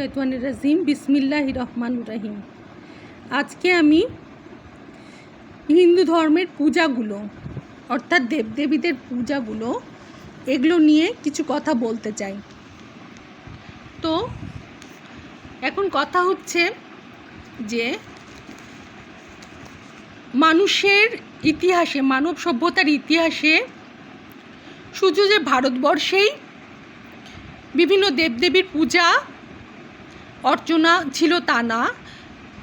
শাইতানির রাজিম বিসমিল্লাহির রহমানির রহিম। আজকে আমি হিন্দু ধর্মের পূজাগুলো অর্থাৎ দেবদেবীদের পূজাগুলো এগুলো নিয়ে কিছু কথা বলতে চাই। তো এখন কথা হচ্ছে যে মানুষের ইতিহাসে, মানব সভ্যতার ইতিহাসে শুধু যে ভারতবর্ষেই বিভিন্ন দেবদেবীর পূজা অর্চনা ছিল তা না,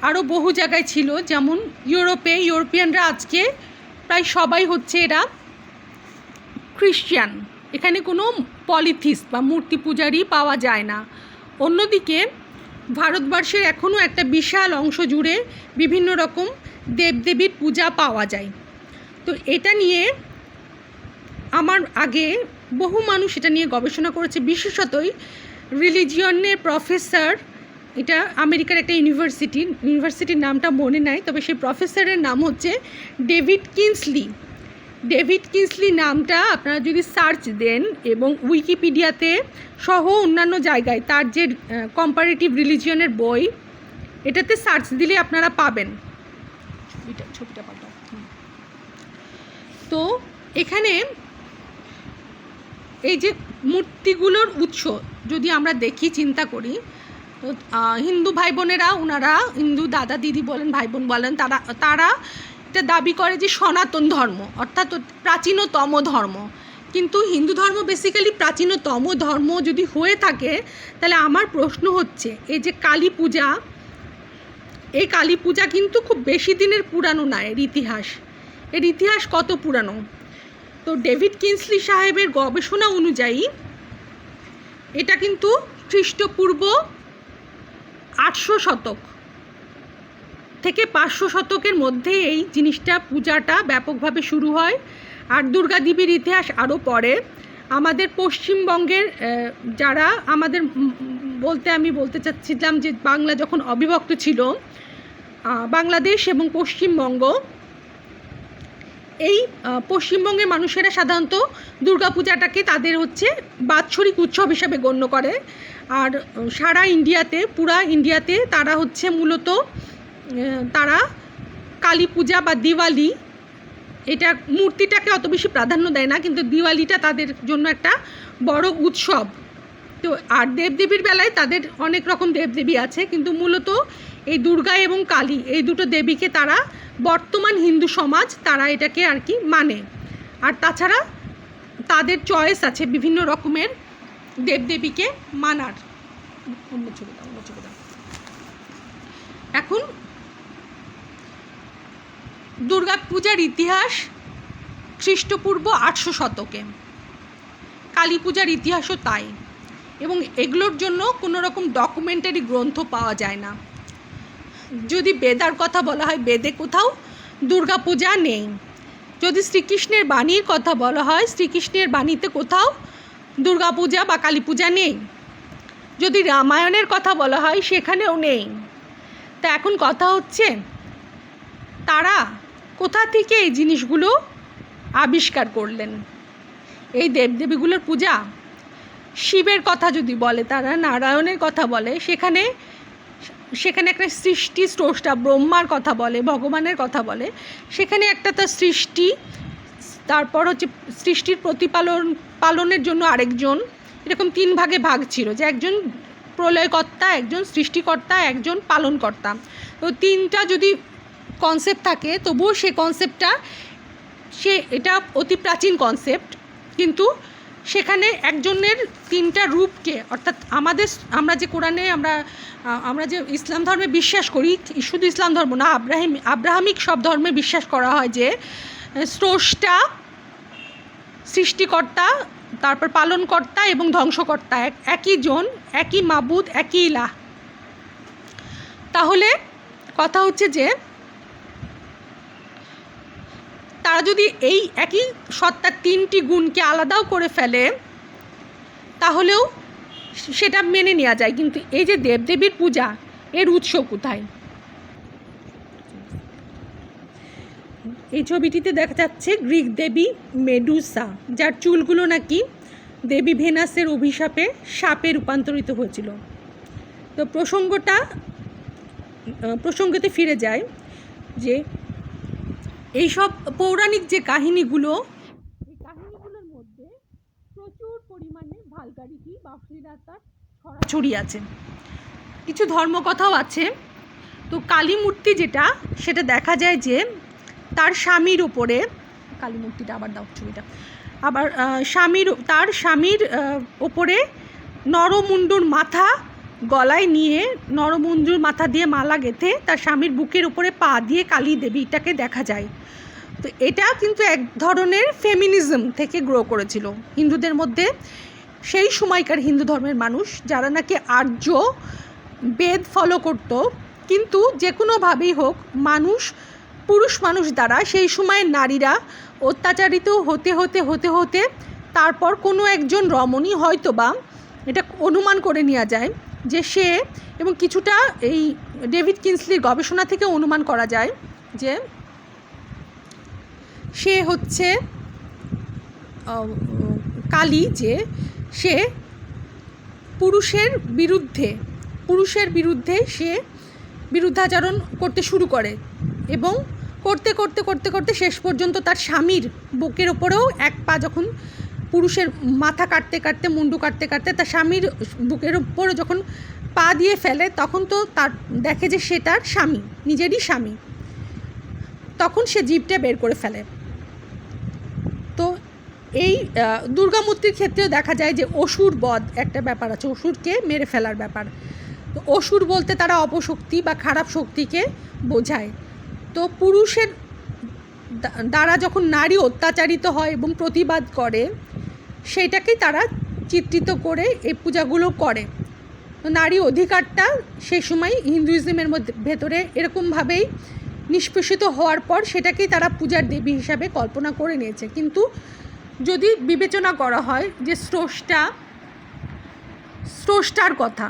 আরও বহু জায়গায় ছিল। যেমন ইউরোপিয়ানরা আজকে প্রায় সবাই হচ্ছে এরা খ্রিস্টান, এখানে কোনো পলিথিস্ট বা মূর্তি পূজারই পাওয়া যায় না। অন্যদিকে ভারতবর্ষের এখনও একটা বিশাল অংশ জুড়ে বিভিন্ন রকম দেবদেবীর পূজা পাওয়া যায়। তো এটা নিয়ে আমার আগে বহু মানুষ এটা নিয়ে গবেষণা করেছে, বিশেষতই রিলিজিয়নের প্রফেসর, এটা আমেরিকার একটা ইউনিভার্সিটির নামটা মনে নাই, তবে সেই প্রফেসরের নাম হচ্ছে ডেভিড কিনসলি নামটা আপনারা যদি সার্চ দেন এবং উইকিপিডিয়াতে সহ অন্যান্য জায়গায় তার যে কম্পারেটিভ রিলিজিয়নের বই, এটাতে সার্চ দিলে আপনারা পাবেন। ছবিটা পাঠাও। তো এখানে এই যে মূর্তিগুলোর উৎস যদি আমরা দেখি, চিন্তা করি, তো হিন্দু ভাই বোনেরা, ওনারা হিন্দু দাদা দিদি বলেন, ভাই বোন বলেন, তারা এটা দাবি করে যে সনাতন ধর্ম অর্থাৎ প্রাচীনতম ধর্ম। কিন্তু হিন্দু ধর্ম বেসিক্যালি প্রাচীনতম ধর্ম যদি হয়ে থাকে, তাহলে আমার প্রশ্ন হচ্ছে এই যে কালী পূজা, এই কালী পূজা কিন্তু খুব বেশি দিনের পুরানো না। এর ইতিহাস কত পুরানো? তো ডেভিড কিনসলি সাহেবের গবেষণা অনুযায়ী এটা কিন্তু খ্রিস্টপূর্ব 800 শতক থেকে 500 শতকের মধ্যে এই জিনিসটা, পূজাটা ব্যাপকভাবে শুরু হয়। আর দুর্গা দেবীর ইতিহাস আরও পরে। আমাদের পশ্চিমবঙ্গের যারা আমাদের আমি বলতে চাচ্ছিলাম যে বাংলা যখন অবিভক্ত ছিল, বাংলাদেশ এবং পশ্চিমবঙ্গ, এই পশ্চিমবঙ্গের মানুষেরা সাধারণত দুর্গাপূজাটাকে তাদের হচ্ছে বাৎসরিক উৎসব হিসাবে গণ্য করে। আর সারা ইন্ডিয়াতে, পুরা ইন্ডিয়াতে তারা হচ্ছে মূলত তারা কালী পূজা বা দিওয়ালি, এটা মূর্তিটাকে অত বেশি প্রাধান্য দেয় না, কিন্তু দিওয়ালিটা তাদের জন্য একটা বড় উৎসব। তো আর দেবদেবীর বেলায় তাদের অনেক রকম দেবদেবী আছে, কিন্তু মূলত এই দুর্গা এবং কালী, এই দুটো দেবীকে তারা বর্তমান হিন্দু সমাজ তারা এটাকে আর কি মানে। আর তাছাড়া তাদের চয়েস আছে বিভিন্ন রকমের দেবদেবীকে মানার। এখন দুর্গা পূজার ইতিহাস খ্রিস্টপূর্ব 800 শতকে, কালী পূজার ইতিহাসও তাই, এবং এগুলোর জন্য কোনো রকম ডকুমেন্টারি গ্রন্থ পাওয়া যায় না। যদি বেদার কথা বলা হয়, বেদে কোথাও দুর্গা পূজা নেই। যদি শ্রীকৃষ্ণের বাণীর কথা বলা হয়, শ্রীকৃষ্ণের বাণীতে কোথাও দুর্গা পূজা বা কালী পূজা নেই। যদি রামায়ণের কথা বলা হয়, সেখানেও নেই। তা এখন কথা হচ্ছে তারা কোথা থেকে এই জিনিসগুলো আবিষ্কার করলেন? এই দেবদেবীগুলোর পূজা, শিবের কথা যদি বলে, তারা নারায়ণের কথা বলে, সেখানে একটা সৃষ্টি স্রষ্টা ব্রহ্মার কথা বলে, ভগবানের কথা বলে, সেখানে একটা তার সৃষ্টি, তারপর হচ্ছে সৃষ্টির পালনের জন্য আরেকজন, এরকম 3 ভাগে ভাগ ছিল, যে একজন প্রলয়কর্তা, একজন সৃষ্টিকর্তা, একজন পালনকর্তা। তো 3টা যদি কনসেপ্ট থাকে, তবুও সে কনসেপ্টটা এটা অতি প্রাচীন কনসেপ্ট, কিন্তু সেখানে একজনের 3টা রূপকে, অর্থাৎ আমরা যে কোরআনে আমরা যে ইসলাম ধর্মে বিশ্বাস করি, শুধু ইসলাম ধর্ম না, আব্রাহামিক সব ধর্মে বিশ্বাস করা হয় যে স্রষ্টা, সৃষ্টিকর্তা, তারপর পালনকর্তা এবং ধ্বংসকর্তা একই জন, একই মাবুদ, একই ইলাহ। তাহলে কথা হচ্ছে যে তারা যদি এই একই সত্তার 3টি গুণকে আলাদাও করে ফেলে, তাহলেও সেটা মেনে নেওয়া যায়। কিন্তু এই যে দেবদেবীর পূজা, এর উৎস কোথায়? এই ছবিটিতে দেখা যাচ্ছে গ্রিক দেবী মেডুসা, যার চুলগুলো নাকি দেবী ভেনাসের অভিশাপে সাপে রূপান্তরিত হয়েছিল। তো প্রসঙ্গতে ফিরে যায় যে এইসব পৌরাণিক যে কাহিনীগুলো, এই কাহিনীগুলোর মধ্যে প্রচুর পরিমাণে ভালগারিটি বা অশ্লীলতার ছড়াছড়ি আছে, কিছু ধর্মকথাও আছে। তো কালী মূর্তি সেটা দেখা যায় যে তার স্বামীর ওপরে, কালী মূর্তিটা আবার দাও ছবিটা, আবার তার স্বামীর ওপরে নরমুণ্ডুর মাথা গলায় নিয়ে, নরমুণ্ডুর মাথা দিয়ে মালা গেঁথে তার স্বামীর বুকের উপরে পা দিয়ে কালী দেবীটাকে দেখা যায়। তো এটা কিন্তু এক ধরনের ফেমিনিজম থেকে গ্রো করেছিল হিন্দুদের মধ্যে। সেই সময়কার হিন্দু ধর্মের মানুষ যারা নাকি আর্য বেদ ফলো করত, কিন্তু যে কোনোভাবেই হোক পুরুষ মানুষ দ্বারা সেই সময়ের নারীরা অত্যাচারিত হতে হতে হতে হতে তারপর কোনো একজন রমণী হয়তো বা, এটা অনুমান করে নেওয়া যায় যে সে, এবং কিছুটা এই ডেভিড কিনসলির গবেষণা থেকে অনুমান করা যায় যে সে হচ্ছে কালী, যে সে পুরুষের বিরুদ্ধে সে বিরুদ্ধাচরণ করতে শুরু করে, এবং করতে করতে করতে করতে শেষ পর্যন্ত তার স্বামীর বুকের ওপরেও এক পা, যখন পুরুষের মাথা কাটতে কাটতে, মুন্ডু কাটতে কাটতে তার স্বামীর বুকের ওপরে যখন পা দিয়ে ফেলে, তখন তো তার দেখে যে সে তার স্বামী, নিজেরই স্বামী, তখন সে জিভটা বের করে ফেলে। তো এই দুর্গা মূর্তির ক্ষেত্রেও দেখা যায় যে অসুর বধ একটা ব্যাপার আছে, অসুরকে মেরে ফেলার ব্যাপার। তো অসুর বলতে তারা অপশক্তি বা খারাপ শক্তিকে বোঝায়। তো পুরুষের দ্বারা যখন নারী অত্যাচারিত হয় এবং প্রতিবাদ করে, সেটাকেই তারা চিত্রিত করে এই পূজাগুলো করে। নারী অধিকারটা সেই সময় হিন্দুইজমের ভেতরে এরকমভাবেই নিষ্পেষিত হওয়ার পর সেটাকেই তারা পূজার দেবী হিসাবে কল্পনা করে নিয়েছে। কিন্তু যদি বিবেচনা করা হয় যে স্রষ্টার কথা,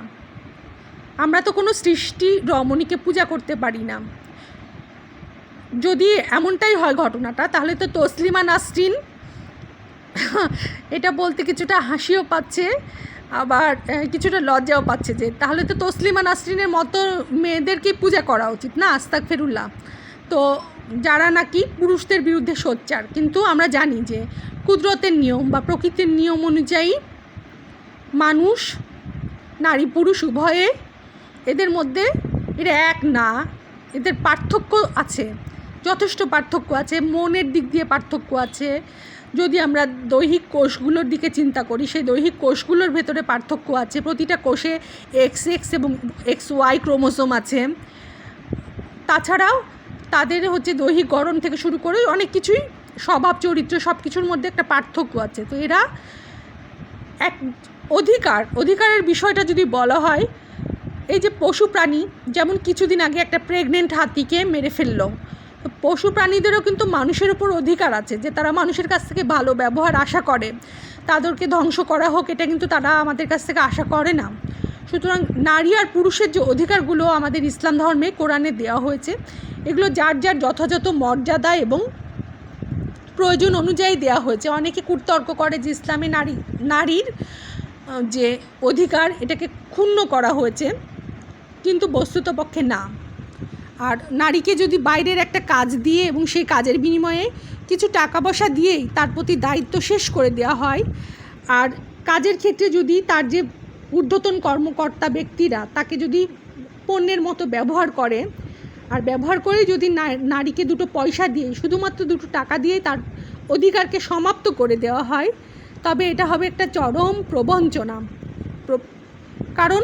আমরা তো কোনো সৃষ্টি রমণীকে পূজা করতে পারি না। যদি এমনটাই হয় ঘটনাটা, তাহলে তো তসলিমা নাসরিন, এটা বলতে কিছুটা হাসিও পাচ্ছে, আবার কিছুটা লজ্জাও পাচ্ছে, যে তাহলে তো তসলিমা নাসরিনের মতো মেয়েদেরকেই পূজা করা উচিত না, আস্তাগফিরুল্লাহ। তো যারা নাকি পুরুষদের বিরুদ্ধে সোচ্চার। কিন্তু আমরা জানি যে কুদরতের নিয়ম বা প্রকৃতির নিয়ম অনুযায়ী মানুষ, নারী পুরুষ উভয়ে, এদের মধ্যে এরা এক না, এদের পার্থক্য আছে, যথেষ্ট পার্থক্য আছে, মনের দিক দিয়ে পার্থক্য আছে। যদি আমরা দৈহিক কোষগুলোর দিকে চিন্তা করি, সেই দৈহিক কোষগুলোর ভেতরে পার্থক্য আছে, প্রতিটা কোষে XX এবং XY ক্রোমোসোম আছে। তাছাড়াও তাদের দৈহিক গড়ন থেকে শুরু করে অনেক কিছুই, স্বভাব চরিত্র সব কিছুর মধ্যে একটা পার্থক্য আছে। তো এরা এক অধিকারের বিষয়টা যদি বলা হয়, এই যে পশু প্রাণী, যেমন কিছুদিন আগে একটা প্রেগনেন্ট হাতিকে মেরে ফেললো, তো পশু প্রাণীদেরও কিন্তু মানুষের উপর অধিকার আছে, যে তারা মানুষের কাছ থেকে ভালো ব্যবহার আশা করে। তাদেরকে ধ্বংস করা হোক, এটা কিন্তু তারা আমাদের কাছ থেকে আশা করে না। সুতরাং নারী আর পুরুষের যে অধিকারগুলো আমাদের ইসলাম ধর্মে, কোরআনে দেওয়া হয়েছে, এগুলো যার যার যথাযথ মর্যাদা এবং প্রয়োজন অনুযায়ী দেওয়া হয়েছে। অনেকে কুতর্ক করে যে ইসলামে নারীর যে অধিকার, এটাকে ক্ষুণ্ণ করা হয়েছে, কিন্তু বস্তুতপক্ষে না। আর নারীকে যদি বাইরের একটা কাজ দিয়ে এবং সেই কাজের বিনিময়ে কিছু টাকা পয়সা দিয়েই তার প্রতি দায়িত্ব শেষ করে দেওয়া হয়, আর কাজের ক্ষেত্রে যদি তার যে ঊর্ধ্বতন কর্মকর্তা ব্যক্তিরা তাকে যদি পণ্যের মতো ব্যবহার করে, আর ব্যবহার করে যদি নারীকে দুটো পয়সা দিয়ে, শুধুমাত্র দুটো টাকা দিয়ে তার অধিকারকে সমাপ্ত করে দেওয়া হয়, তবে এটা হবে একটা চরম প্রবঞ্চনা। কারণ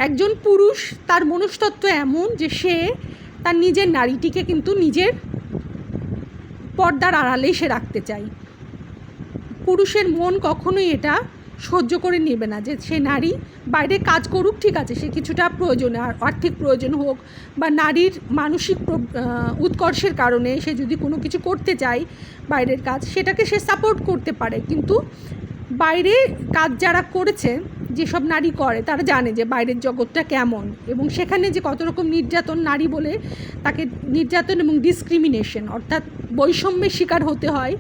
একজন পুরুষ, তার মনস্তত্ত্ব এমন যে সে তার নিজের নারীটিকে কিন্তু নিজের পর্দার আড়ালেই সে রাখতে চায়। পুরুষের মন কখনোই এটা সহ্য করে নেবে না যে সে নারী বাইরে কাজ করুক, ঠিক আছে, সে কিছুটা প্রয়োজনে, আর্থিক প্রয়োজন হোক বা নারীর মানসিক উৎকর্ষের কারণে সে যদি কোনো কিছু করতে চায় বাইরের কাজ, সেটাকে সে সাপোর্ট করতে পারে। কিন্তু বাইরে কাজ যারা করেছে, যেসব নারী করে, তারা জানে যে বাইরের জগৎটা কেমন, এবং সেখানে যে কত রকম নির্যাতন, নারী বলে তাকে নির্যাতন এবং ডিসক্রিমিনেশন, অর্থাৎ বৈষম্যের শিকার হতে হয়,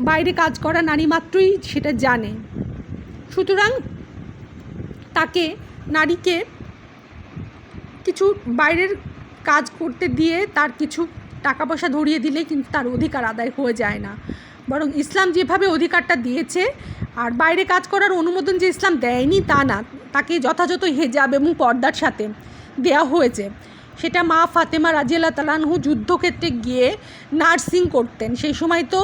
বাইরে কাজ করা নারী মাত্রই সেটা জানে। সুতরাং নারীকে কিছু বাইরের কাজ করতে দিয়ে তার কিছু টাকা পয়সা ধরিয়ে দিলে কিন্তু তার অধিকার আদায় হয়ে যায় না, বরং ইসলাম যেভাবে অধিকারটা দিয়েছে, আর বাইরে কাজ করার অনুমোদন যে ইসলাম দেয়নি তা না, তাকে যথাযথ হেজাব এবং পর্দার সাথে দেয়া হয়েছে। সেটা মা ফাতেমা রাদিয়াল্লাহু তাআলা আনহু যুদ্ধক্ষেত্রে গিয়ে নার্সিং করতেন। সেই সময় তো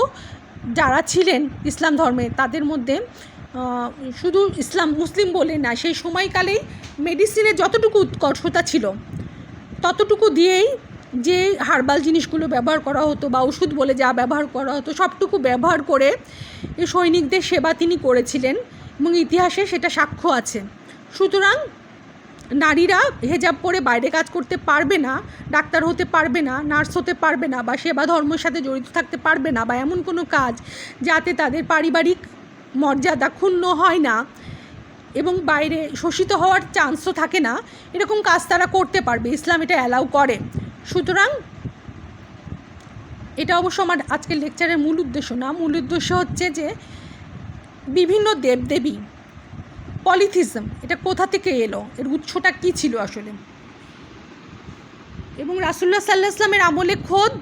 যারা ছিলেন ইসলাম ধর্মে তাদের মধ্যে শুধু মুসলিম বলে না, সেই সময়কালেই মেডিসিনের যতটুকু উৎকর্ষতা ছিল ততটুকু দিয়েই যে হার্বাল জিনিসগুলো ব্যবহার করা হতো বা ওষুধ বলে যা ব্যবহার করা হতো সবটুকু ব্যবহার করে এই সৈনিকদের সেবা তিনি করেছিলেন এবং ইতিহাসে সেটা সাক্ষ্য আছে। সুতরাং নারীরা হেজাব পরে বাইরে কাজ করতে পারবে না, ডাক্তার হতে পারবে না, নার্স হতে পারবে না, বা সেবা ধর্মের সাথে জড়িত থাকতে পারবে না, বা এমন কোনো কাজ যাতে তাদের পারিবারিক মর্যাদা ক্ষুণ্ণ হয় না এবং বাইরে শোষিত হওয়ার চান্সও থাকে না, এরকম কাজ তারা করতে পারবে। ইসলাম এটা অ্যালাউ করে। সুতরাং এটা অবশ্য আমার আজকের লেকচারের মূল উদ্দেশ্য না। মূল উদ্দেশ্য হচ্ছে যে বিভিন্ন দেবদেবী পলিথিজম এটা কোথা থেকে এলো, এর উৎসটা কী ছিল আসলে। এবং রাসূলুল্লাহ সাল্লাল্লাহু আলাইহি ওয়াসাল্লামের আমলে খোদ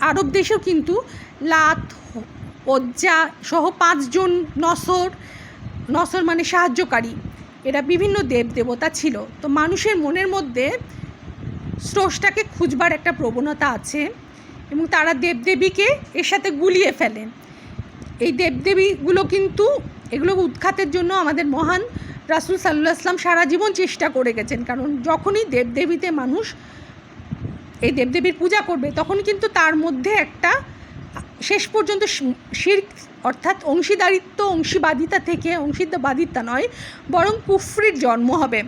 আরব দেশেও কিন্তু লাত, উজ্জা সহ 5 জন নসর মানে সাহায্যকারী, এরা বিভিন্ন দেবদেবতা ছিল। তো মানুষের মনের মধ্যে স্রষ্টাকে খুঁজবার একটা প্রবণতা আছে এবং তারা দেবদেবীকে এর সাথে গুলিয়ে ফেলে। এই দেবদেবীগুলো কিন্তু এগুলো উৎখাতের জন্য আমাদের মহান রাসূল সাল্লাল্লাহু আলাইহি ওয়াসাল্লাম সারা জীবন চেষ্টা করে গেছেন। কারণ যখনই দেবদেবীতে মানুষ এই দেবদেবীর পূজা করবে তখন কিন্তু তার মধ্যে একটা শেষ পর্যন্ত শিরক অর্থাৎ অংশীবাদিতা থেকে অংশীবাদিতা নয় বরং কুফরির জন্ম হবে।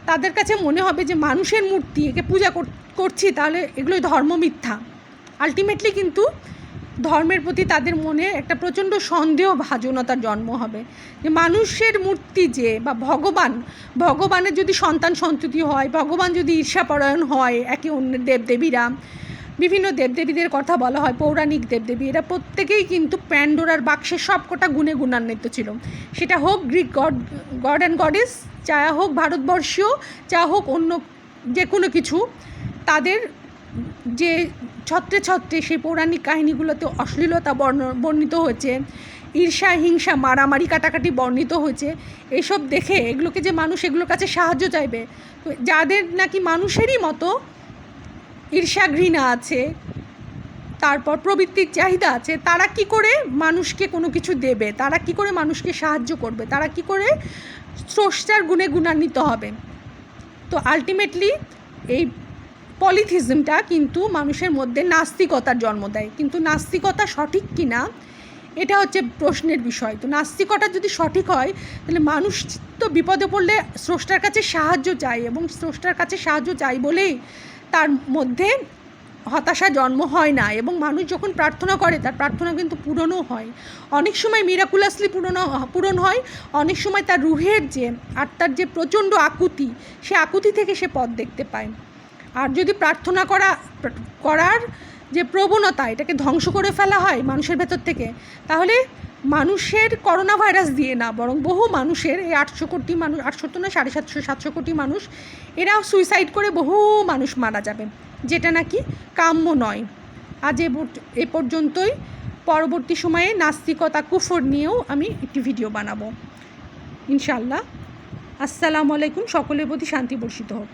তাদের কাছে মনে হবে যে মানুষের মূর্তি একে পূজা করছি, তাহলে এগুলোই ধর্ম মিথ্যা। আলটিমেটলি কিন্তু ধর্মের প্রতি তাদের মনে একটা প্রচণ্ড সন্দেহ ভাজনতার জন্ম হবে যে মানুষের মূর্তি যে বা ভগবানের যদি সন্তান সন্ততি হয়, ভগবান যদি ঈর্ষাপরায়ণ হয়, একে অন্যের দেবদেবীরা, বিভিন্ন দেবদেবীদের কথা বলা হয় পৌরাণিক দেবদেবী, এরা প্রত্যেকেই কিন্তু প্যান্ডোরার বাক্সের সবকটা গুণে গুণান্বিত ছিল। সেটা হোক গ্রিক গড অ্যান্ড গডেস, চা হোক ভারতবর্ষীয়, চা হোক অন্য যে কোনো কিছু, তাদের যে ছত্রে ছত্রে সেই পৌরাণিক কাহিনীগুলোতে অশ্লীলতা বর্ণিত হয়েছে, ঈর্ষা হিংসা মারামারি কাটাকাটি বর্ণিত হয়েছে। এইসব দেখে এগুলোকে যে মানুষ এগুলোর কাছে সাহায্য চাইবে, তো যাদের নাকি মানুষেরই মতো ঈর্ষা ঘৃণা আছে, তারপর প্রবৃত্তির চাহিদা আছে, তারা কি করে মানুষকে কোনো কিছু দেবে, তারা কি করে মানুষকে সাহায্য করবে, তারা কি করে স্রষ্টার গুণে গুণান্বিত হবে। তো আলটিমেটলি এই পলিথিজমটা কিন্তু মানুষের মধ্যে নাস্তিকতার জন্ম দেয়। কিন্তু নাস্তিকতা সঠিক কি না এটা হচ্ছে প্রশ্নের বিষয়। তো নাস্তিকতা যদি সঠিক হয় তাহলে মানুষ তো বিপদে পড়লে স্রষ্টার কাছে সাহায্য চায়, এবং স্রষ্টার কাছে সাহায্য চাই বলেই তার মধ্যে হতাশা জন্ম হয় না, এবং মানুষ যখন প্রার্থনা করে তার প্রার্থনা কিন্তু পূরণও হয়। অনেক সময় মিরাকুলাসলি পূরণ হয়, অনেক সময় তার রুহের যে আত্মার যে প্রচণ্ড আকুতি, সে আকুতি থেকে সে পথ দেখতে পায়। আর যদি প্রার্থনা করার যে প্রবণতা এটাকে ধ্বংস করে ফেলা হয় মানুষের ভেতর থেকে, তাহলে মানুষের করোনা ভাইরাস দিয়ে না বরং বহু মানুষের এই 800 কোটি মানুষ, 800 তো না 750 কোটি মানুষ, এরাও সুইসাইড করে বহু মানুষ মারা যাবে, যেটা নাকি কাম্য নয়। আজ এ পর্যন্তই। পরবর্তী সময়ে নাস্তিকতা কুফর নিয়েও আমি একটি ভিডিও বানাবো ইনশাআল্লাহ। আসসালামু আলাইকুম। সকলের প্রতি শান্তি বর্ষিত হোক।